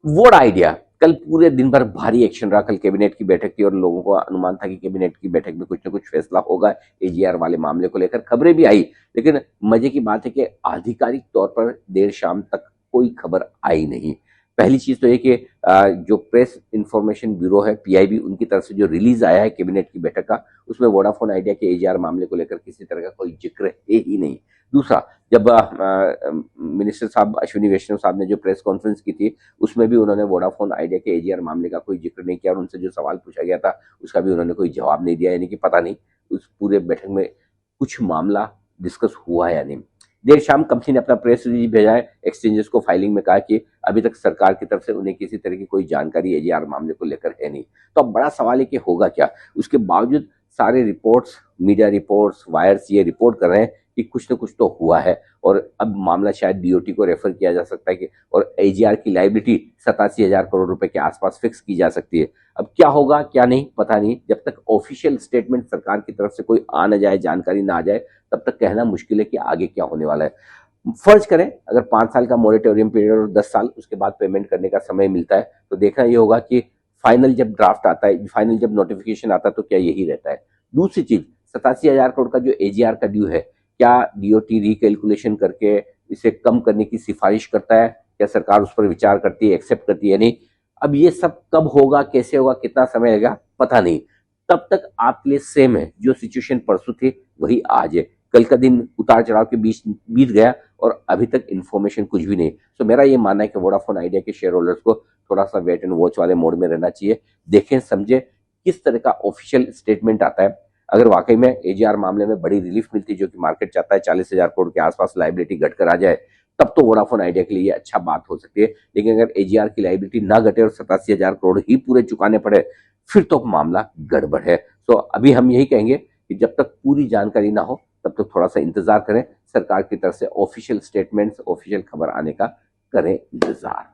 वोड आइडिया, कल पूरे दिन भर भारी एक्शन रहा। कल कैबिनेट की बैठक थी और लोगों को अनुमान था कि कैबिनेट की बैठक में कुछ ना कुछ फैसला होगा एजीआर वाले मामले को लेकर। खबरें भी आई, लेकिन मजे की बात है कि आधिकारिक तौर पर देर शाम तक कोई खबर आई नहीं। पहली चीज तो ये कि जो प्रेस इंफॉर्मेशन ब्यूरो है पीआईबी, उनकी तरफ से जो रिलीज आया है कैबिनेट की बैठक का, उसमें वोडाफोन आइडिया के एजीआर मामले को लेकर किसी तरह का कोई जिक्र है ही नहीं। दूसरा, जब मिनिस्टर साहब अश्विनी वैष्णव साहब ने जो प्रेस कॉन्फ्रेंस की थी, उसमें भी उन्होंने वोडाफोन आइडिया के एजीआर मामले का कोई जिक्र नहीं किया और उनसे जो सवाल पूछा गया था उसका भी उन्होंने कोई जवाब नहीं दिया। यानी कि पता नहीं उस पूरे बैठक में कुछ मामला डिस्कस हुआ या नहीं। देर शाम कंपनी ने अपना प्रेस रिलीज भेजा है, एक्सचेंजेस को फाइलिंग में कहा कि अभी तक सरकार की तरफ से उन्हें किसी तरह की कोई जानकारी एजीआर मामले को लेकर है नहीं। तो अब बड़ा सवाल है कि होगा क्या। उसके बावजूद सारे रिपोर्ट्स, मीडिया रिपोर्ट्स, वायर्स ये रिपोर्ट कर रहे हैं कि कुछ ना कुछ तो हुआ है और अब मामला शायद डीओटी को रेफर किया जा सकता है कि और एजीआर की लायबिलिटी 87,000 करोड़ रुपए के आसपास फिक्स की जा सकती है। अब क्या होगा क्या नहीं पता नहीं, जब तक ऑफिशियल स्टेटमेंट सरकार की तरफ से कोई आ ना जाए, जानकारी ना आ जाए, तब तक कहना मुश्किल है कि आगे क्या होने वाला है। फर्ज करें अगर 5 साल का मोरेटोरियम पीरियड और 10 साल उसके बाद पेमेंट करने का समय मिलता है, तो देखना ये होगा कि फाइनल जब ड्राफ्ट आता है, फाइनल जब नोटिफिकेशन आता है, तो क्या यही रहता है। दूसरी चीज, 87,000 करोड़ का जो एजीआर का ड्यू है, क्या डीओटी रिकैलकुलेशन करके इसे कम करने की सिफारिश करता है? क्या सरकार उस पर विचार करती है, एक्सेप्ट करती है? नहीं। अब ये सब कब होगा, कैसे होगा, कितना समय लगेगा, पता नहीं। तब तक आपके लिए सेम है, जो सिचुएशन परसों थी वही आज है। कल का दिन उतार चढ़ाव के बीच बीत गया और अभी तक इन्फॉर्मेशन कुछ भी नहीं। तो मेरा ये मानना है कि वोडाफोन आइडिया के शेयर होल्डर्स को थोड़ा सा वेट एंड वॉच वाले मोड में रहना चाहिए। देखें समझे किस तरह का ऑफिशियल स्टेटमेंट आता है। अगर वाकई में एजीआर मामले में बड़ी रिलीफ मिलती, जो कि मार्केट चाहता है 40,000 करोड़ के आसपास लाइबिलिटी घटकर आ जाए, तब तो वोडाफोन आइडिया के लिए ये अच्छा बात हो सकती है। लेकिन अगर एजीआर की लाइबिलिटी ना घटे और 87,000 करोड़ ही पूरे चुकाने पड़े, फिर तो मामला गड़बड़ है। तो अभी हम यही कहेंगे कि जब तक पूरी जानकारी ना हो तब तक थोड़ा सा इंतजार करें। सरकार की तरफ से ऑफिशियल स्टेटमेंट्स, ऑफिशियल खबर आने का करें इंतजार।